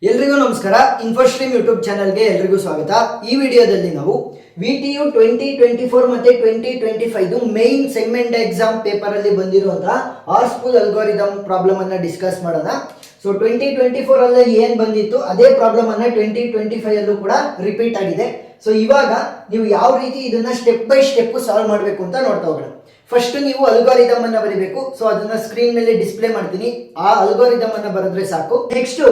ಎಲ್ರಿಗೂ ನಮಸ್ಕಾರ. ಇನ್ಫೋಸ್ಟ್ರೀಮ್ ಯೂಟ್ಯೂಬ್ ಚಾನಲ್ಗೆ ಎಲ್ರಿಗೂ ಸ್ವಾಗತ. ಈ ವಿಡಿಯೋದಲ್ಲಿ ನಾವು VTU 2024 ಮತ್ತೆ 2025 ಮೈನ್ ಸೆಗ್ಮೆಂಟ್ ಎಕ್ಸಾಮ್ ಪೇಪರ್ ಅಲ್ಲಿ ಬಂದಿರುವಂತಹ ಆರ್ಸ್ಪೂಲ್ ಅಲ್ಗಾರಿದಮ್ ಪ್ರಾಬ್ಲಮ್ ಅನ್ನ ಡಿಸ್ಕಸ್ ಮಾಡೋಣ. ಸೊ 2024 ಅಲ್ಲಿ ಏನ್ ಬಂದಿತ್ತು ಅದೇ ಪ್ರಾಬ್ಲಮ್ ಅನ್ನ 2025 ಅಲ್ಲೂ ಕೂಡ ರಿಪೀಟ್ ಆಗಿದೆ. ಸೊ ಇವಾಗ ನೀವು ಯಾವ ರೀತಿ ಇದನ್ನ ಸ್ಟೆಪ್ ಬೈ ಸ್ಟೆಪ್ ಸಾಲ್ವ್ ಮಾಡಬೇಕು ಅಂತ ನೋಡ್ತಾ ಹೋಗೋಣ. ಫಸ್ಟ್ ನೀವು ಅಲ್ಗಾರಿದಮ್ ಅನ್ನ ಬರೀಬೇಕು. ಸೊ ಅದನ್ನ ಸ್ಕ್ರೀನ್ ಮೇಲೆ ಡಿಸ್ಪ್ಲೇ ಮಾಡ್ತೀನಿ. ಆ ಅಲ್ಗಾರಿದಮ್ ಅನ್ನ ಬರೆದ್ರೆ ಸಾಕು. ನೆಕ್ಸ್ಟ್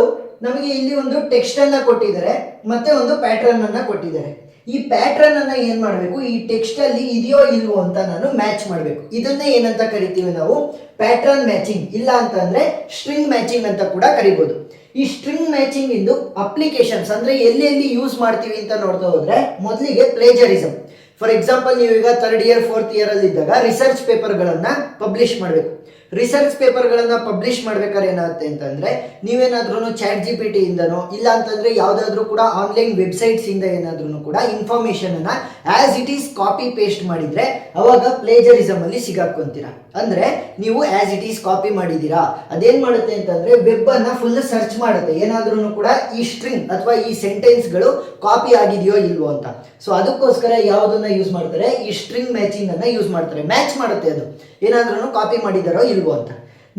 ನಮಗೆ ಇಲ್ಲಿ ಒಂದು ಟೆಕ್ಸ್ಟ್ ಅನ್ನ ಕೊಟ್ಟಿದ್ದಾರೆ ಮತ್ತೆ ಒಂದು ಪ್ಯಾಟ್ರನ್ ಅನ್ನ ಕೊಟ್ಟಿದ್ದಾರೆ. ಈ ಪ್ಯಾಟ್ರನ್ ಅನ್ನ ಏನ್ ಮಾಡಬೇಕು, ಈ ಟೆಕ್ಸ್ಟ್ ಅಲ್ಲಿ ಇದೆಯೋ ಇಲ್ವೋ ಅಂತ ನಾನು ಮ್ಯಾಚ್ ಮಾಡಬೇಕು. ಇದನ್ನೇ ಏನಂತ ಕರಿತೀವಿ ನಾವು, ಪ್ಯಾಟ್ರನ್ ಮ್ಯಾಚಿಂಗ್, ಇಲ್ಲ ಅಂತಂದ್ರೆ ಸ್ಟ್ರಿಂಗ್ ಮ್ಯಾಚಿಂಗ್ ಅಂತ ಕೂಡ ಕರಿಬಹುದು. ಈ ಸ್ಟ್ರಿಂಗ್ ಮ್ಯಾಚಿಂಗ್ ಇಂದು ಅಪ್ಲಿಕೇಶನ್ಸ್ ಅಂದ್ರೆ ಎಲ್ಲಿ ಯೂಸ್ ಮಾಡ್ತೀವಿ ಅಂತ ನೋಡ್ತಾ ಹೋದ್ರೆ, ಮೊದಲಿಗೆ ಪ್ಲೇಜರಿಸಮ್. ಫಾರ್ ಎಕ್ಸಾಂಪಲ್, ನೀವು ಈಗ 3rd ಇಯರ್ 4th ಇಯರ್ ಅಲ್ಲಿ ಇದ್ದಾಗ ರಿಸರ್ಚ್ ಪೇಪರ್ ಗಳನ್ನ ಪಬ್ಲಿಷ್ ಮಾಡಬೇಕು. ರಿಸರ್ಚ್ ಪೇಪರ್ ಗಳನ್ನ ಪಬ್ಲಿಷ್ ಮಾಡ್ಬೇಕಾದ್ರೆ ಏನಾಗುತ್ತೆ ಅಂತಂದ್ರೆ, ನೀವೇನಾದ್ರೂ ಚಾಟ್ GPT ಇಂದನೋ ಇಲ್ಲ ಅಂತಂದ್ರೆ ಯಾವ್ದಾದ್ರು ಕೂಡ ಆನ್ಲೈನ್ ವೆಬ್ಸೈಟ್ಸ್ ಇಂದ ಏನಾದ್ರೂ ಕೂಡ ಇನ್ಫಾರ್ಮೇಶನ್ ಅನ್ನ as it is copy paste ಮಾಡಿದ್ರೆ ಅವಾಗ ಪ್ಲೇಜರಿಸಮ್ ಅಲ್ಲಿ ಸಿಗಾಕೊಂತೀರಾ. ಅಂದ್ರೆ ನೀವು ಆಸ್ ಇಟ್ ಈಸ್ ಕಾಪಿ ಮಾಡಿದೀರಾ. ಅದೇನ್ ಮಾಡುತ್ತೆ ಅಂತಂದ್ರೆ ವೆಬ್ ಅನ್ನ ಫುಲ್ ಸರ್ಚ್ ಮಾಡುತ್ತೆ, ಏನಾದ್ರೂ ಕೂಡ ಈ ಸ್ಟ್ರಿಂಗ್ ಅಥವಾ ಈ ಸೆಂಟೆನ್ಸ್ ಗಳು ಕಾಪಿ ಆಗಿದೆಯೋ ಇಲ್ವೋ ಅಂತ. ಸೊ ಅದಕ್ಕೋಸ್ಕರ ಯಾವುದನ್ನ ಯೂಸ್ ಮಾಡ್ತಾರೆ, ಈ ಸ್ಟ್ರಿಂಗ್ ಮ್ಯಾಚಿಂಗ್ ಅನ್ನ ಯೂಸ್ ಮಾಡ್ತಾರೆ. ಮ್ಯಾಚ್ ಮಾಡುತ್ತೆ ಅದು ಏನಾದ್ರೂ ಕಾಪಿ ಮಾಡಿದಾರೋ ಇಲ್ವೋ ಅಂತ.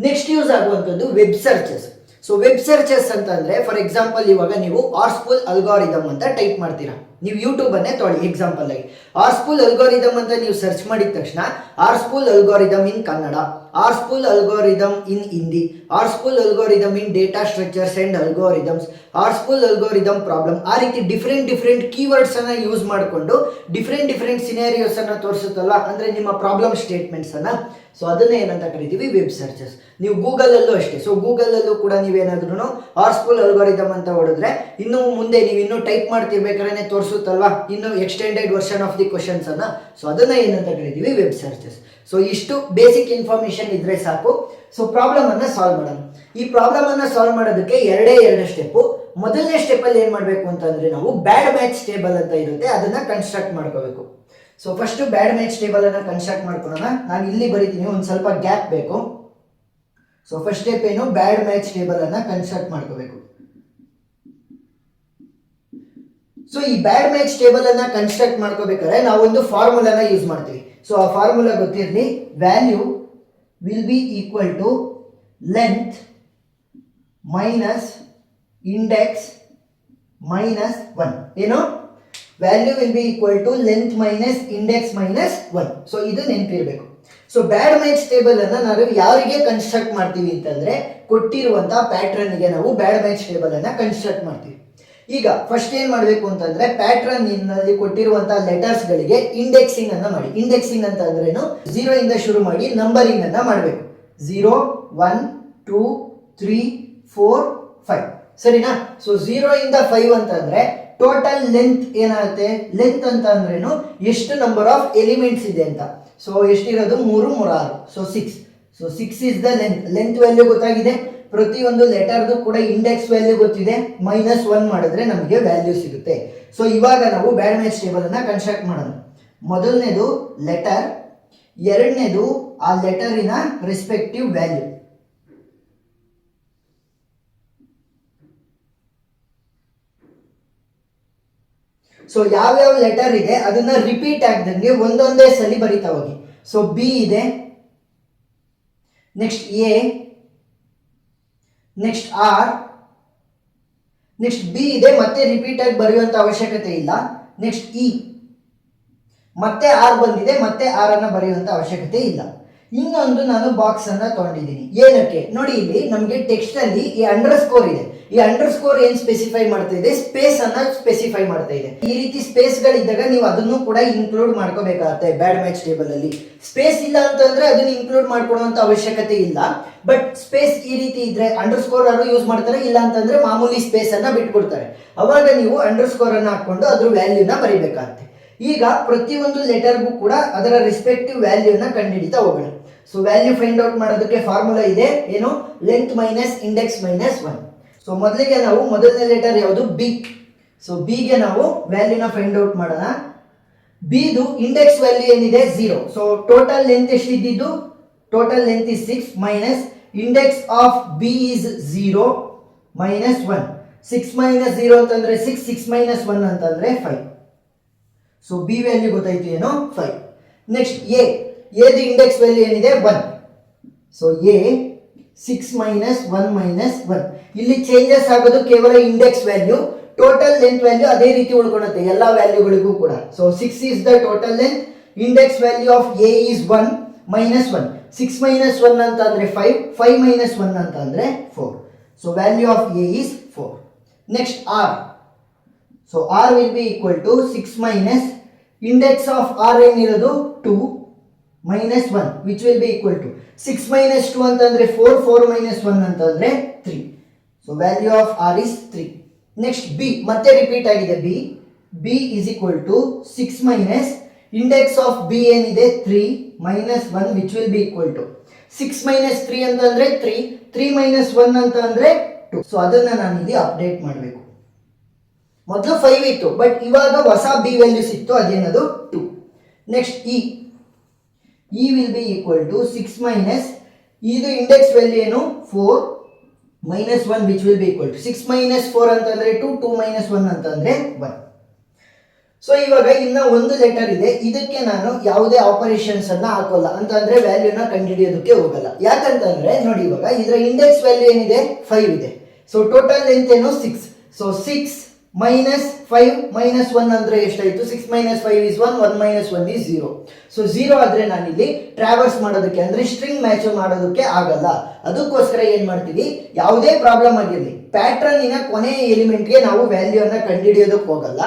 ನೆಕ್ಸ್ಟ್ ಯೂಸ್ ಆಗುವಂಥದ್ದು web searches. So web searches ಅಂತ ಅಂದ್ರೆ, ಫಾರ್ ಎಕ್ಸಾಂಪಲ್, ಇವಾಗ ನೀವು ಆರ್ಸ್ಪೂಲ್ ಅಲ್ಗಾರಿದಮ್ ಅಂತ ಟೈಪ್ ಮಾಡ್ತೀರಾ. ನೀವು ಯೂಟ್ಯೂಬ್ ಅನ್ನೇ ತೊಗೊಳ್ಳಿ ಎಕ್ಸಾಂಪಲ್ ಆಗಿ. ಆರ್ಸ್ಪೂಲ್ ಅಲ್ಗಾರಿದಮ್ ಅಂತ ನೀವು ಸರ್ಚ್ ಮಾಡಿದ ತಕ್ಷಣ ಆರ್ಸ್ಪೂಲ್ ಅಲ್ಗಾರಿದಮ್ ಇನ್ ಕನ್ನಡ, ಆರ್ಸ್ಪೂಲ್ ಅಲ್ಗಾರಿದಮ್ ಇನ್ ಹಿಂದಿ, ಆರ್ಸ್ಪೂಲ್ algorithm in data structures and algorithms, ಆರ್ಸ್ಪೂಲ್ ಅಲ್ಗಾರಿದಮ್ ಪ್ರಾಬ್ಲಮ್, ಆ ರೀತಿ ಡಿಫ್ರೆಂಟ್ ಕೀವರ್ಡ್ಸ್ ಅನ್ನ ಯೂಸ್ ಮಾಡಿಕೊಂಡು ಡಿಫ್ರೆಂಟ್ ಸಿನಾರಿಯೋಸ್ ಅನ್ನ ತೋರಿಸುತ್ತಲ್ವಾ, ಅಂದ್ರೆ ನಿಮ್ಮ ಪ್ರಾಬ್ಲಮ್ ಸ್ಟೇಟ್ಮೆಂಟ್ಸ್ ಅನ್ನ. ಸೊ ಅದನ್ನ ಏನಂತ ಕರಿತೀವಿ, ವೆಬ್ ಸರ್ಚಸ್. ನೀವು ಗೂಗಲ್ ಅಲ್ಲೂ ಅಷ್ಟೇ. ಸೊ ಗೂಗಲ್ ಅಲ್ಲೂ ಕೂಡ ನೀವೇನಾದ್ರೂ ಆರ್ಸ್ಪೂಲ್ ಅಲ್ಗಾರಿದಮ್ ಅಂತ ಹೊಡೆದ್ರೆ ಇನ್ನು ಮುಂದೆ ನೀವು ಇನ್ನೂ ಟೈಪ್ ಮಾಡ್ತಿರ್ಬೇಕಾದ್ರೆ ತೋರಿಸುತ್ತಲ್ವಾ, ಇನ್ನು extended version of the questions ಅನ್ನ. ಸೊ ಅದನ್ನ ಏನಂತ ಕರಿತೀವಿ, ವೆಬ್ ಸರ್ಚಸ್. ಸೊ ಇಷ್ಟು ಬೇಸಿಕ್ ಇನ್ಫಾರ್ಮೇಶನ್ ಇದ್ರೆ ಸಾಕು. ಸೊ ಪ್ರಾಬ್ಲಮ್ ಅನ್ನ ಸಾಲ್ವ್ ಮಾಡೋಣ. ಈ ಪ್ರಾಬ್ಲಮ್ ಅನ್ನ ಸಾಲ್ವ್ ಮಾಡೋದಕ್ಕೆ ಎರಡು ಸ್ಟೆಪ್. ಮೊದಲನೇ ಸ್ಟೆಪ್ ಅಲ್ಲಿ ಏನ್ ಮಾಡ್ಬೇಕು ಅಂತಂದ್ರೆ, ನಾವು ಬ್ಯಾಡ್ ಮ್ಯಾಚ್ ಟೇಬಲ್ ಅಂತ ಇರುತ್ತೆ, ಅದನ್ನ ಕನ್ಸ್ಟ್ರಕ್ಟ್ ಮಾಡ್ಕೋಬೇಕು. ಸೊ ಫಸ್ಟ್ ಬ್ಯಾಡ್ ಮ್ಯಾಚ್ ಟೇಬಲ್ ಅನ್ನ ಕನ್ಸ್ಟ್ರಕ್ಟ್ ಮಾಡ್ಕೊಳ್ಳೋಣ. ನಾನು ಇಲ್ಲಿ ಬರೀತೀನಿ, ಒಂದು ಸ್ವಲ್ಪ ಗ್ಯಾಪ್ ಬೇಕು. ಸೊ ಫಸ್ಟ್ ಸ್ಟೆಪ್ ಏನು, ಬ್ಯಾಡ್ ಮ್ಯಾಚ್ ಟೇಬಲ್ ಅನ್ನ ಕನ್ಸ್ಟ್ರಕ್ಟ್ ಮಾಡ್ಕೋಬೇಕು. ಸೊ ಈ ಬ್ಯಾಡ್ ಮ್ಯಾಚ್ ಟೇಬಲ್ ಅನ್ನ ಕನ್ಸ್ಟ್ರಕ್ಟ್ ಮಾಡ್ಕೋಬೇಕಾದ್ರೆ ನಾವು ಒಂದು ಫಾರ್ಮುಲಾನ ಯೂಸ್ ಮಾಡ್ತೀವಿ. ಸೊ ಆ ಫಾರ್ಮುಲಾ ಗೊತ್ತಿರಲಿ, value will be equal to length minus index minus 1. ಏನು, value will be equal to length minus index minus 1. So ಇದು ನೆನಪಿರಬೇಕು. ಸೊ ಬ್ಯಾಡ್ ಮ್ಯಾಚ್ ಟೇಬಲ್ ಅನ್ನ ನಾವು ಯಾರಿಗೆ ಕನ್ಸ್ಟ್ರಕ್ಟ್ ಮಾಡ್ತೀವಿ ಅಂತಂದ್ರೆ, ಕೊಟ್ಟಿರುವಂತಹ ಪ್ಯಾಟ್ರನ್ ಗೆ ನಾವು ಬ್ಯಾಡ್ ಮ್ಯಾಚ್ ಟೇಬಲ್ ಅನ್ನ ಕನ್ಸ್ಟ್ರಕ್ಟ್ ಮಾಡ್ತೀವಿ. ಈಗ ಫಸ್ಟ್ ಏನ್ ಮಾಡಬೇಕು ಅಂತಂದ್ರೆ, ಪ್ಯಾಟ್ರನ್ ನಲ್ಲಿ ಕೊಟ್ಟಿರುವಂತಹ ಲೆಟರ್ಸ್ ಗಳಿಗೆ ಇಂಡೆಕ್ಸಿಂಗ್ ಅನ್ನ ಮಾಡಿ. ಇಂಡೆಕ್ಸಿಂಗ್ ಅಂತ ಅಂದ್ರೇನು, 0 ಇಂದ ಶುರು ಮಾಡಿ ನಂಬರಿಂಗ್ ಅನ್ನ ಮಾಡಬೇಕು. 0 1 2 3 4 5 ಸರಿನಾ. ಸೊ 0 ಇಂದ 5 ಅಂತಂದ್ರೆ ಟೋಟಲ್ ಲೆಂತ್ ಏನಾಗುತ್ತೆ, ಲೆಂತ್ ಅಂತ ಅಂದ್ರೇನು, ಎಷ್ಟು ನಂಬರ್ ಆಫ್ ಎಲಿಮೆಂಟ್ಸ್ ಇದೆ ಅಂತ. ಸೊ ಎಷ್ಟಿರೋದು, 3 3 6. So 6. So 6 is the length. Length value ಗೊತ್ತಾಗಿದೆ. ಪ್ರತಿಯೊಂದು ಲೆಟರ್ದು ಕೂಡ ಇಂಡೆಕ್ಸ್ ವ್ಯಾಲ್ಯೂ ಗೊತ್ತಿದೆ. -1 ಮಾಡಿದ್ರೆ ನಮಗೆ ವ್ಯಾಲ್ಯೂ ಸಿಗುತ್ತೆ. ಸೊ ಇವಾಗ ನಾವು ಬ್ಯಾಡ್ ಮ್ಯಾಚ್ ಟೇಬಲ್ ಅನ್ನ ಕನ್ಸ್ಟ್ರಕ್ಟ್ ಮಾಡೋಣ. ಮೊದಲನೇದು ಲೆಟರ್, ಎರಡನೇದು ಆ ಲೆಟರಿನ ರೆಸ್ಪೆಕ್ಟಿವ್ ವ್ಯಾಲ್ಯೂ. ಸೊ ಯಾವ್ಯಾವ ಲೆಟರ್ ಇದೆ ಅದನ್ನ ರಿಪೀಟ್ ಆಗದಂಗೆ ಒಂದೊಂದೇ ಸಲಿ ಬರಿತಾ ಹೋಗಿ. ಸೊ ಬಿ ಇದೆ, next A, next R, next B ಇದೆ, ಮತ್ತೆ ರಿಪೀಟ್ ಆಗಿ ಬರೆಯುವಂತ ಅವಶ್ಯಕತೆ ಇಲ್ಲ. ನೆಕ್ಸ್ಟ್ ಇ, ಮತ್ತೆ ಆರ್ ಬಂದಿದೆ, ಮತ್ತೆ ಆರ್ ಅನ್ನ ಬರೆಯುವಂತ ಅವಶ್ಯಕತೆ ಇಲ್ಲ. ಇನ್ನೊಂದು ನಾನು ಬಾಕ್ಸ್ ಅನ್ನ ತಗೊಂಡಿದ್ದೀನಿ. ಏನಕ್ಕೆ ನೋಡಿ, ಇಲ್ಲಿ ನಮಗೆ ಟೆಕ್ಸ್ಟ್ ಅಲ್ಲಿ ಈ ಅಂಡರ್ಸ್ಕೋರ್ ಇದೆ. ಈ ಅಂಡರ್ಸ್ಕೋರ್ ಏನ್ ಸ್ಪೆಸಿಫೈ ಮಾಡ್ತಾ ಇದೆ, ಸ್ಪೇಸ್ ಅನ್ನ ಸ್ಪೆಸಿಫೈ ಮಾಡ್ತಾ ಇದೆ. ಈ ರೀತಿ ಸ್ಪೇಸ್ ಗಳಿದ್ದಾಗ ನೀವು ಅದನ್ನು ಕೂಡ ಇನ್ಕ್ಲೂಡ್ ಮಾಡ್ಕೋಬೇಕಾಗತ್ತೆ ಬ್ಯಾಡ್ ಮ್ಯಾಚ್ ಟೇಬಲ್ ಅಲ್ಲಿ. ಸ್ಪೇಸ್ ಇಲ್ಲ ಅಂತಂದ್ರೆ ಅದನ್ನ ಇನ್ಕ್ಲೂಡ್ ಮಾಡ್ಕೊಳ್ಳುವಂತ ಅವಶ್ಯಕತೆ ಇಲ್ಲ. ಬಟ್ ಸ್ಪೇಸ್ ಈ ರೀತಿ ಇದ್ರೆ ಅಂಡರ್ಸ್ಕೋರ್ ಅವರು ಯೂಸ್ ಮಾಡ್ತಾರೆ, ಇಲ್ಲ ಅಂತಂದ್ರೆ ಮಾಮೂಲಿ ಸ್ಪೇಸ್ ಅನ್ನ ಬಿಟ್ಕೊಡ್ತಾರೆ. ಅವಾಗ ನೀವು ಅಂಡರ್ಸ್ಕೋರ್ ಅನ್ನ ಹಾಕೊಂಡು ಅದ್ರ ವ್ಯಾಲ್ಯೂನ ಬರೀಬೇಕಾಗತ್ತೆ. ಈಗ ಪ್ರತಿಯೊಂದು ಲೆಟರ್ಗೂ ಕೂಡ ಅದರ ರೆಸ್ಪೆಕ್ಟಿವ್ ವ್ಯಾಲ್ಯೂನ ಕಂಡುಹಿಡಿತಾ ಹೋಗೋಣ. ಸೊ ವ್ಯಾಲ್ಯೂ ಫೈಂಡ್ ಔಟ್ ಮಾಡೋದಕ್ಕೆ ಫಾರ್ಮುಲಾ ಇದೆ, ಏನು, length minus index minus 1. So ಮೊದಲಿಗೆ ನಾವು ಮೊದಲನೇ ಲೆಟರ್ ಯಾವುದು, ಬಿ. ಸೊ ಬಿಗೆ ನಾವು ವ್ಯಾಲ್ಯೂನ ಫೈಂಡ್ ಔಟ್ ಮಾಡೋಣ. ಬಿದು ಇಂಡೆಕ್ಸ್ ವ್ಯಾಲ್ಯೂ ಏನಿದೆ, 0. ಸೊ ಟೋಟಲ್ ಲೆಂತ್ ಎಷ್ಟಿದ್ದು, total length is 6 minus index of B is 0 minus 1. 6 minus 0 ಅಂತಂದ್ರೆ 6, 6 ಮೈನಸ್ 1 ಅಂತಂದ್ರೆ 5. ಸೊ ಬಿ ವ್ಯಾಲ್ಯೂ ಗೊತ್ತಾಯ್ತು ಏನು 5. ನೆಕ್ಸ್ಟ್ ಎದು ಇಂಡೆಕ್ಸ್ ವ್ಯಾಲ್ಯೂ ಏನಿದೆ 1. So A 6 minus 1 minus 1. ಇಲ್ಲಿ ಚೇಂಜಸ್ ಆಗೋದು ಕೇವಲ index value, total length value ಅದೇ ರೀತಿ ಉಳ್ಕೊಳ್ಳುತ್ತೆ ಎಲ್ಲ ವ್ಯಾಲ್ಯೂಗಳಿಗೂ ಕೂಡ. So 6 is the total length, index value of a is 1 minus 1. 6 minus 1 ಅಂತ ಅಂದ್ರೆ 5, 5 minus 1 ಅಂತ ಅಂದ್ರೆ 4. So value of a is 4. Next r. So r will be equal to 6 minus index of r ಏನಿರೋದು 2 minus 1 which will be equal to 6 minus 2 ಅಂತಂದ್ರೆ 4, 4 minus 1 ಅಂತಂದ್ರೆ 3. So value of r is 3. Next b ಮತ್ತೆ repeat ಆಗಿದೆ b is equal to 6 minus index of b ಏನಿದೆ 3 minus 1 which will be equal to 6 minus 3 ಅಂತಂದ್ರೆ 3, 3 minus 1 ಅಂತಂದ್ರೆ 2. So ಅದನ್ನ ನಾನು ಇಲ್ಲಿ ಅಪ್ಡೇಟ್ ಮಾಡಬೇಕು. ಮೊದಲು 5 ಇತ್ತು ಬಟ್ ಇವಾಗ ಹೊಸ b ವ್ಯಾಲ್ಯೂ ಸಿಕ್ತು, ಅದೇನದು 2. Next e will be equal to 6 minus ಇದು ಇಂಡೆಕ್ಸ್ ವ್ಯಾಲ್ಯೂ ಏನು 4 minus 1 which will be equal to 6 minus 4 ಅಂತಂದ್ರೆ 2, 2 minus 1 ಅಂತಂದ್ರೆ 1. ಸೊ ಇವಾಗ ಇನ್ನ ಒಂದು ಲೆಟರ್ ಇದೆ, ಇದಕ್ಕೆ ನಾನು ಯಾವುದೇ ಆಪರೇಷನ್ಸ್ ಅನ್ನ ಹಾಕೋಲ್ಲ ಅಂತಂದ್ರೆ ವ್ಯಾಲ್ಯೂನ ಕಂಡುಹಿಡಿಯೋದಕ್ಕೆ ಹೋಗಲ್ಲ. ಯಾಕಂತಂದ್ರೆ ನೋಡಿ ಇವಾಗ ಇದರ ಇಂಡೆಕ್ಸ್ ವ್ಯಾಲ್ಯೂ ಏನಿದೆ 5 ಇದೆ. ಸೊ ಟೋಟಲ್ ಲೆಂತ್ ಏನು 6. ಸೊ 6 minus 5 minus 1 ಅಂದ್ರೆ ಎಷ್ಟಾಯ್ತು? 6 minus 5 is 1, 1 minus 1 is 0. So 0 ಆದ್ರೆ ನಾನಿಲ್ಲಿ ಟ್ರಾವರ್ಸ್ ಮಾಡೋದಕ್ಕೆ ಅಂದ್ರೆ ಸ್ಟ್ರಿಂಗ್ ಮ್ಯಾಚ್ ಮಾಡೋದಕ್ಕೆ ಆಗಲ್ಲ. ಅದಕ್ಕೋಸ್ಕರ ಏನ್ ಮಾಡ್ತೀವಿ, ಯಾವುದೇ ಪ್ರಾಬ್ಲಮ್ ಆಗಿರಲಿ ಪ್ಯಾಟ್ರನ್ ಇನ ಕೊನೆಯ ಎಲಿಮೆಂಟ್ಗೆ ನಾವು ವ್ಯಾಲ್ಯೂ ಅನ್ನ ಕಂಡುಹಿಡಿಯೋದಕ್ಕೆ ಹೋಗಲ್ಲ.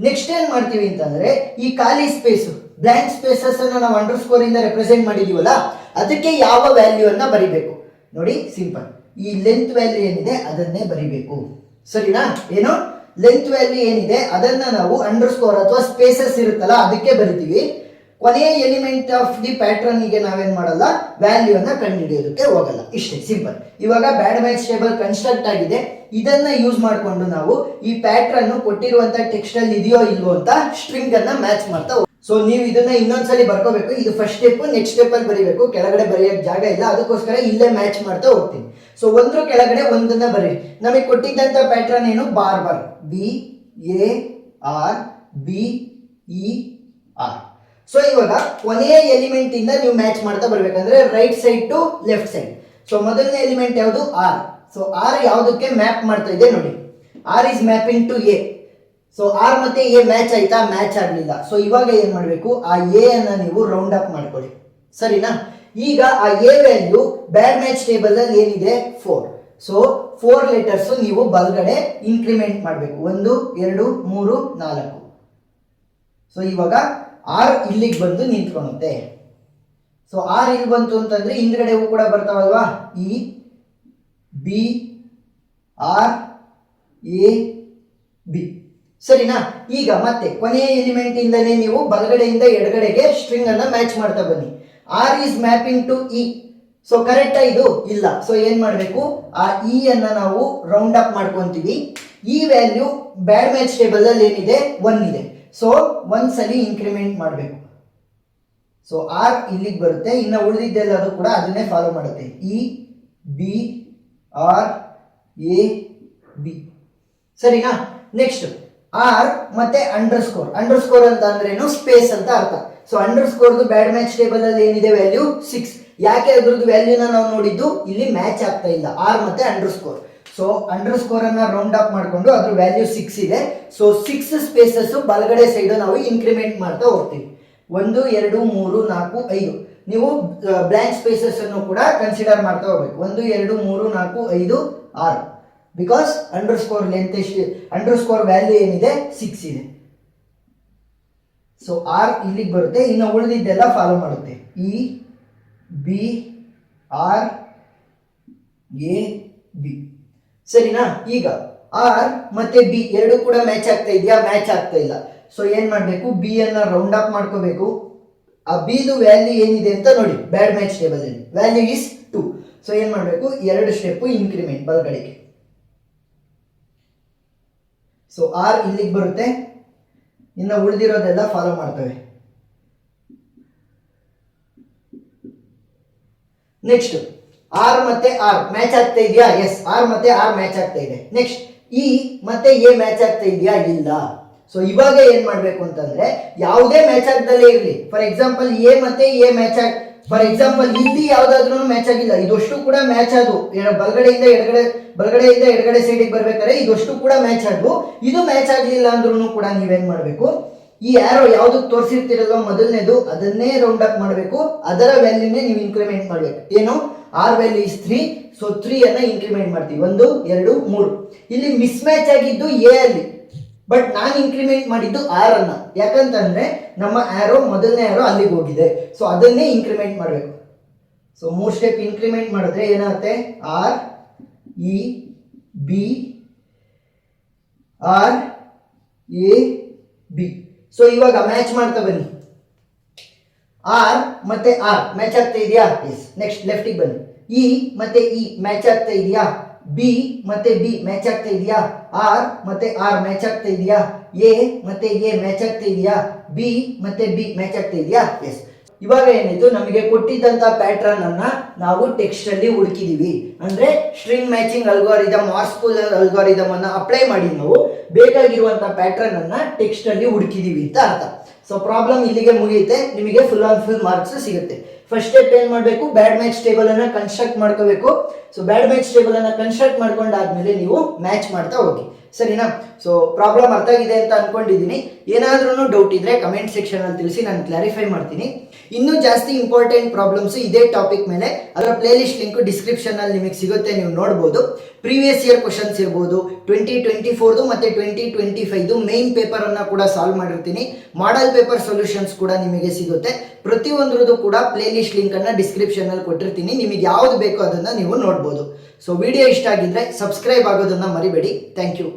ನೆಕ್ಸ್ಟ್ ಏನ್ ಮಾಡ್ತೀವಿ ಅಂತಂದ್ರೆ ಈ ಖಾಲಿ ಸ್ಪೇಸ್ ಬ್ಲಾಂಕ್ ಸ್ಪೇಸಸ್ ಅನ್ನ ನಾವು ಅಂಡರ್ ಸ್ಕೋರ್ ಇಂದ ರೆಪ್ರೆಸೆಂಟ್ ಮಾಡಿದೀವಲ್ಲ, ಅದಕ್ಕೆ ಯಾವ ವ್ಯಾಲ್ಯೂ ಅನ್ನ ಬರಿಬೇಕು ನೋಡಿ. ಸಿಂಪಲ್, ಈ ಲೆಂತ್ ವ್ಯಾಲ್ಯೂ ಏನಿದೆ ಅದನ್ನೇ ಬರಿಬೇಕು, ಸರಿನಾ? ಏನು ಲೆಂತ್ ವ್ಯಾಲ್ಯೂ ಏನಿದೆ ಅದನ್ನ ನಾವು ಅಂಡರ್ ಸ್ಕೋರ್ ಅಥವಾ ಸ್ಪೇಸಸ್ ಇರುತ್ತಲ್ಲ ಅದಕ್ಕೆ ಬರಿತೀವಿ. ಕೊನೆಯ ಎಲಿಮೆಂಟ್ ಆಫ್ ದಿ ಪ್ಯಾಟ್ರನ್ ಗೆ ನಾವೇನ್ ಮಾಡಲ್ಲ, ವ್ಯಾಲ್ಯೂ ಅನ್ನ ಕಂಡುಹಿಡಿಯೋದಕ್ಕೆ ಹೋಗಲ್ಲ. ಇಷ್ಟೇ ಸಿಂಪಲ್. ಇವಾಗ ಬ್ಯಾಡ್ ಮ್ಯಾಚ್ ಟೇಬಲ್ ಕನ್ಸ್ಟ್ರಕ್ಟ್ ಆಗಿದೆ, ಇದನ್ನ ಯೂಸ್ ಮಾಡಿಕೊಂಡು ನಾವು ಈ ಪ್ಯಾಟ್ರನ್ ಕೊಟ್ಟಿರುವಂತ ಟೆಕ್ಸ್ಟ್ ಅಲ್ಲಿ ಇದೆಯೋ ಇಲ್ವೋ ಅಂತ ಸ್ಟ್ರಿಂಗ್ ಅನ್ನ ಮ್ಯಾಚ್ ಮಾಡ್ತಾ. ಸೊ ನೀವು ಇದನ್ನ ಇನ್ನೊಂದ್ಸಲಿ ಬರ್ಕೋಬೇಕು. ಇದು ಫಸ್ಟ್ ಸ್ಟೆಪ್, ನೆಕ್ಸ್ಟ್ ಸ್ಟೆಪ್ ಅಲ್ಲಿ ಬರೀಬೇಕು, ಕೆಳಗಡೆ ಬರೆಯಕ್ಕೆ ಜಾಗ ಇಲ್ಲ, ಅದಕ್ಕೋಸ್ಕರ ಇಲ್ಲೇ ಮ್ಯಾಚ್ ಮಾಡ್ತಾ ಹೋಗ್ತೀನಿ. ಸೊ ಒಂದ್ರ ಕೆಳಗಡೆ ಒಂದನ್ನ ಬರೀ. ನಮಗೆ ಕೊಟ್ಟಿದ್ದಂತ ಪ್ಯಾಟ್ರನ್ ಏನು? Barber, B A R B E R. So ಇವಾಗ ಕೊನೆಯ ಎಲಿಮೆಂಟ್ ಇಂದ ನೀವು ಮ್ಯಾಚ್ ಮಾಡ್ತಾ ಬರ್ಬೇಕಂದ್ರೆ right side to left side. So ಮೊದಲನೇ ಎಲಿಮೆಂಟ್ ಯಾವುದು? ಆರ್. ಸೊ ಆರ್ ಯಾವುದಕ್ಕೆ ಮ್ಯಾಪ್ ಮಾಡ್ತಾ ಇದೆ ನೋಡಿ, R is mapping to A. So R ಮತ್ತೆ ಎ ಮ್ಯಾಚ್ ಆಯ್ತಾ? ಮ್ಯಾಚ್ ಆಗಲಿಲ್ಲ. ಸೊ ಇವಾಗ ಏನ್ ಮಾಡಬೇಕು, ಆ ಎ ಅನ್ನ ನೀವು ರೌಂಡ್ ಅಪ್ ಮಾಡ್ಕೊಳ್ಳಿ, ಸರಿನಾ? ಈಗ ಆ A value bad match table ಅಲ್ಲಿ ಏನಿದೆ 4. ಸೊ 4 ಲೆಟರ್ಸ್ ನೀವು ಬಲಗಡೆ ಇನ್ಕ್ರಿಮೆಂಟ್ ಮಾಡಬೇಕು, 1 2 3 4. ಸೊ ಇವಾಗ ಆರ್ ಇಲ್ಲಿಗೆ ಬಂದು ನಿಂತ್ಕೊಳುತ್ತೆ. ಸೊ ಆರ್ ಇಲ್ಲಿ ಬಂತು ಅಂತಂದ್ರೆ ಹಿಂದ್ಗಡೆಗೂ ಕೂಡ ಬರ್ತಾವಲ್ವಾ, E B R A B, ಸರಿನಾ? ಈಗ ಮತ್ತೆ ಕೊನೆಯ ಎಲಿಮೆಂಟ್ ಇಂದಲೇ ನೀವು ಬಲಗಡೆಯಿಂದ ಎಡಗಡೆಗೆ ಸ್ಟ್ರಿಂಗ್ ಅನ್ನ ಮ್ಯಾಚ್ ಮಾಡ್ತಾ ಬನ್ನಿ. R is mapping to E. So ಕರೆಕ್ಟಾ? ಇದು ಇಲ್ಲ. ಸೊ ಏನ್ ಮಾಡಬೇಕು, ಆ ಇ ಅನ್ನ ನಾವು ರೌಂಡ್ ಅಪ್ ಮಾಡ್ಕೊಂತೀವಿ. ಈ ವ್ಯಾಲ್ಯೂ ಬ್ಯಾಡ್ ಮ್ಯಾಚ್ ಟೇಬಲ್ ಅಲ್ಲಿ ಏನಿದೆ 1 ಇದೆ. ಸೊ ಒಂದ್ಸಲಿ ಇನ್ಕ್ರಿಮೆಂಟ್ ಮಾಡಬೇಕು. ಸೊ ಆರ್ ಇಲ್ಲಿಗೆ ಬರುತ್ತೆ, ಇನ್ನು ಉಳಿದಿದ್ದೆಲ್ಲ ಅದು ಕೂಡ ಅದನ್ನೇ ಫಾಲೋ ಮಾಡುತ್ತೆ. E B R A B, ಸರಿನಾ? ನೆಕ್ಸ್ಟ್ ಆರ್ ಮತ್ತೆ ಅಂಡರ್ ಸ್ಕೋರ್. ಅಂಡರ್ ಸ್ಕೋರ್ ಅಂತ ಅಂದ್ರೇನು? ಸ್ಪೇಸ್ ಅಂತ ಅರ್ಥ. ಸೊ ಅಂಡರ್ ಸ್ಕೋರ್ದು ಬ್ಯಾಡ್ ಮ್ಯಾಚ್ ಟೇಬಲ್ ಅಲ್ಲಿ ಏನಿದೆ ವ್ಯಾಲ್ಯೂ 6. ಯಾಕೆ ಅದ್ರದ್ದು ವ್ಯಾಲ್ಯೂನ ನಾವು ನೋಡಿದ್ದು ಇಲ್ಲಿ ಮ್ಯಾಚ್ ಆಗ್ತಾ ಇಲ್ಲ, ಆರ್ ಮತ್ತೆ under score. So under score ಅನ್ನ ರೌಂಡ್ ಅಪ್ ಮಾಡಿಕೊಂಡು ಅದ್ರ ವ್ಯಾಲ್ಯೂ 6 ಇದೆ. ಸೊ 6 ಸ್ಪೇಸಸ್ ಬಲಗಡೆ ಸೈಡ್ ನಾವು ಇನ್ಕ್ರಿಮೆಂಟ್ ಮಾಡ್ತಾ ಹೋಗ್ತೀವಿ. 1 2 3 4 5. ನೀವು ಬ್ಲಾಂಕ್ ಸ್ಪೇಸಸ್ ಅನ್ನು ಕೂಡ ಕನ್ಸಿಡರ್ ಮಾಡ್ತಾ ಹೋಗ್ಬೇಕು. 1 2 3 4 5 6. ಬಿಕಾಸ್ ಅಂಡರ್ ಸ್ಕೋರ್ ಲೆಂತ್ ಎಷ್ಟು, ಅಂಡರ್ ಸ್ಕೋರ್ ವ್ಯಾಲ್ಯೂ ಏನಿದೆ 6 ಇದೆ. ಸೊ ಆರ್ ಇಲ್ಲಿಗೆ ಬರುತ್ತೆ, ಇನ್ನು ಉಳಿದಿದ್ದೆಲ್ಲ ಫಾಲೋ ಮಾಡುತ್ತೆ. E B R A B, ಸರಿನಾ? ಈಗ ಆರ್ ಮತ್ತೆ ಬಿ ಎರಡು ಕೂಡ ಮ್ಯಾಚ್ ಆಗ್ತಾ ಇದೆಯಾ? ಮ್ಯಾಚ್ ಆಗ್ತಾ ಇಲ್ಲ. ಸೊ ಏನ್ ಮಾಡ್ಬೇಕು, ಬಿ ಅನ್ನ ರೌಂಡ್ ಅಪ್ ಮಾಡ್ಕೋಬೇಕು. ಆ ಬಿದು ವ್ಯಾಲ್ಯೂ ಏನಿದೆ ಅಂತ ನೋಡಿ ಬ್ಯಾಡ್ ಮ್ಯಾಚ್ ಟೇಬಲ್ ಅಲ್ಲಿ ವ್ಯಾಲ್ಯೂ ಇಸ್ 2. ಸೊ ಏನ್ ಮಾಡ್ಬೇಕು, 2 ಸ್ಟೆಪ್ ಇನ್ಕ್ರಿಮೆಂಟ್ ಬಲಗಡೆಗೆ. ಸೊ ಆರ್ ಇಲ್ಲಿಗೆ ಬರುತ್ತೆ, ಇನ್ನು ಉಳಿದಿರೋದೆಲ್ಲ ಫಾಲೋ ಮಾಡ್ತವೆ. ನೆಕ್ಸ್ಟ್ ಆರ್ ಮತ್ತೆ ಆರ್ ಮ್ಯಾಚ್ ಆಗ್ತಾ ಇದೆಯಾ? ಎಸ್, ಆರ್ ಮತ್ತೆ ಆರ್ ಮ್ಯಾಚ್ ಆಗ್ತಾ ಇದೆ. ನೆಕ್ಸ್ಟ್ ಇ ಮತ್ತೆ ಎ ಮ್ಯಾಚ್ ಆಗ್ತಾ ಇದೆಯಾ ಇಲ್ಲ. ಸೊ ಇವಾಗ ಏನ್ ಮಾಡ್ಬೇಕು ಅಂತಂದ್ರೆ ಯಾವುದೇ ಮ್ಯಾಚ್ ಆಗದಲ್ಲೇ ಇರಲಿ, ಫಾರ್ ಎಕ್ಸಾಂಪಲ್ ಎ ಮತ್ತೆ ಎ ಮ್ಯಾಚ್ ಆಗ್, ಫಾರ್ ಎಕ್ಸಾಂಪಲ್ ಇಲ್ಲಿ ಯಾವ್ದಾದ್ರು ಮ್ಯಾಚ್ ಆಗಿಲ್ಲ, ಇದಷ್ಟು ಕೂಡ ಮ್ಯಾಚ್ ಆದವು, ಬಲಗಡೆಯಿಂದ ಎಡಗಡೆ ಸೈಡಿಗೆ ಬರ್ಬೇಕಾದ್ರೆ ಇದಷ್ಟು ಕೂಡ ಮ್ಯಾಚ್ ಆದವು. ಇದು ಮ್ಯಾಚ್ ಆಗ್ಲಿಲ್ಲ ಅಂದ್ರೂ ಕೂಡ ನೀವೇನ್ ಮಾಡ್ಬೇಕು, ಈ ಆರೋ ಯಾವ್ದಕ್ಕೆ ತೋರಿಸಿರ್ತಿರಲ್ವ ಮೊದಲನೇದು ಅದನ್ನೇ ರೌಂಡ್ ಅಪ್ ಮಾಡಬೇಕು, ಅದರ ವ್ಯಾಲ್ಯೂನೇ ನೀವು ಇನ್ಕ್ರಿಮೆಂಟ್ ಮಾಡ್ಬೇಕು. ಏನು, ಆರ್ ವ್ಯಾಲ್ಯೂ ಇಸ್ 3, ಸೊ 3 ಅನ್ನ ಇನ್ಕ್ರಿಮೆಂಟ್ ಮಾಡ್ತೀವಿ. 1 2 3. ಇಲ್ಲಿ ಮಿಸ್ ಮ್ಯಾಚ್ ಆಗಿದ್ದು ಎ ಅಲ್ಲಿ, ಬಟ್ ನಾನು ಇನ್ಕ್ರಿಮೆಂಟ್ ಮಾಡಿದ್ದು ಆರ್ ಅನ್ನ, ಯಾಕಂತಂದ್ರೆ ನಮ್ಮ ಆರೋ ಮೊದಲನೇ ಆರೋ ಅಲ್ಲಿಗೆ ಹೋಗಿದೆ, ಸೊ ಅದನ್ನೇ ಇನ್ಕ್ರಿಮೆಂಟ್ ಮಾಡಬೇಕು. ಸೊ 3 ಸ್ಟೆಪ್ ಇನ್ಕ್ರಿಮೆಂಟ್ ಮಾಡಿದ್ರೆ ಏನಾಗುತ್ತೆ, R E B R A B. So ಇವಾಗ ಮ್ಯಾಚ್ ಮಾಡ್ತಾ ಬನ್ನಿ. ಆರ್ ಮತ್ತೆ ಆರ್ ಮ್ಯಾಚ್ ಆಗ್ತಾ ಇದೆಯಾ? ಎಸ್. ನೆಕ್ಸ್ಟ್ ಲೆಫ್ಟಿಗೆ ಬನ್ನಿ. ಇ ಮತ್ತೆ ಇ ಮ್ಯಾಚ್ ಆಗ್ತಾ ಇದೆಯಾ? ಬಿ ಮತ್ತೆ ಬಿ ಮ್ಯಾಚ್ ಆಗ್ತಾ ಇದೆಯಾ? ಆರ್ ಮತ್ತೆ ಆರ್ ಮ್ಯಾಚ್ ಆಗ್ತಾ ಇದೆಯಾ? ಎ ಮತ್ತೆ ಎ ಮ್ಯಾಚ್ ಆಗ್ತಾ ಇದೆಯಾ? ಬಿ ಮತ್ತೆ ಬಿ ಮ್ಯಾಚ್ ಆಗ್ತಾ ಇದೆಯಾ? ಎಸ್. ಇವಾಗ ಏನಾಯ್ತು, ನಮಗೆ ಕೊಟ್ಟಿದ್ದಂತ ಪ್ಯಾಟ್ರನ್ ಅನ್ನ ನಾವು ಟೆಕ್ಸ್ಟ್ ಅಲ್ಲಿ ಹುಡುಕಿದೀವಿ. ಅಂದ್ರೆ ಸ್ಟ್ರಿಂಗ್ ಮ್ಯಾಚಿಂಗ್ ಅಲ್ಗಾರಿದಮ್, ಆರ್ಸ್ಪೂಲ್ ಅಲ್ಗಾರಿದಮ್ ಅನ್ನ ಅಪ್ಲೈ ಮಾಡಿ ನಾವು ಬೇಕಾಗಿರುವಂತ ಪ್ಯಾಟ್ರನ್ ಅನ್ನ ಟೆಕ್ಸ್ಟ್ ಅಲ್ಲಿ ಹುಡುಕಿದೀವಿ ಅಂತ ಅರ್ಥ. ಸೊ ಪ್ರಾಬ್ಲಮ್ ಇಲ್ಲಿಗೆ ಮುಗಿಯುತ್ತೆ, ನಿಮಗೆ ಫುಲ್ ಆನ್ ಫುಲ್ ಮಾರ್ಕ್ಸ್ ಸಿಗುತ್ತೆ. ಫಸ್ಟ್ ಸ್ಟೆಪ್ ಏನ್ ಮಾಡಬೇಕು, ಬ್ಯಾಡ್ ಮ್ಯಾಚ್ ಟೇಬಲ್ ಅನ್ನ ಕನ್ಸ್ಟ್ರಕ್ಟ್ ಮಾಡ್ಕೋಬೇಕು. ಸೊ ಬ್ಯಾಡ್ ಮ್ಯಾಚ್ ಟೇಬಲ್ ಅನ್ನ ಕನ್ಸ್ಟ್ರಕ್ಟ್ ಮಾಡ್ಕೊಂಡಾದ್ಮೇಲೆ ನೀವು ಮ್ಯಾಚ್ ಮಾಡ್ತಾ ಹೋಗಿ, ಸರಿನಾ? ಸೊ ಪ್ರಾಬ್ಲಮ್ ಅರ್ಥ ಆಗಿದೆ ಅಂತ ಅನ್ಕೊಂಡಿದ್ದೀನಿ. ಏನಾದ್ರೂ ಡೌಟ್ ಇದ್ರೆ ಕಮೆಂಟ್ ಸೆಕ್ಷನ್ ಅಲ್ಲಿ ತಿಳಿಸಿ, ನಾನು ಕ್ಲಾರಿಫೈ ಮಾಡ್ತೀನಿ. ಇನ್ನೂ ಜಾಸ್ತಿ ಇಂಪಾರ್ಟೆಂಟ್ ಪ್ರಾಬ್ಲಮ್ಸ್ ಇದೇ ಟಾಪಿಕ್ ಮೇಲೆ ಅದರ ಪ್ಲೇ ಲಿಸ್ಟ್ ಲಿಂಕ್ ಡಿಸ್ಕ್ರಿಪ್ಷನ್ ಅಲ್ಲಿ ನಿಮಗೆ ಸಿಗುತ್ತೆ, ನೀವು ನೋಡ್ಬೋದು. ಪ್ರೀವಿಯಸ್ ಇಯರ್ ಕ್ವಶನ್ಸ್ ಇರ್ಬೋದು, 2024 ಮತ್ತೆ 2025 ಮೇನ್ ಪೇಪರ್ ಅನ್ನ ಕೂಡ ಸಾಲ್ವ್ ಮಾಡಿರ್ತೀನಿ. ಮಾಡೆಲ್ ಪೇಪರ್ ಸೊಲ್ಯೂಷನ್ಸ್ ಕೂಡ ನಿಮಗೆ ಸಿಗುತ್ತೆ. ಪ್ರತಿಯೊಂದ್ರದ್ದು ಕೂಡ ಪ್ಲೇ ಲಿಸ್ಟ್ ಲಿಂಕ್ ಅನ್ನ ಡಿಸ್ಕ್ರಿಪ್ಷನ್ ಅಲ್ಲಿ ಕೊಟ್ಟಿರ್ತೀನಿ, ನಿಮಗೆ ಯಾವ್ದು ಬೇಕೋ ಅದನ್ನ ನೀವು ನೋಡ್ಬೋದು. ಸೊ ವಿಡಿಯೋ ಇಷ್ಟ ಆಗಿದ್ರೆ ಸಬ್ಸ್ಕ್ರೈಬ್ ಆಗೋದನ್ನ ಮರಿಬೇಡಿ. Thank you.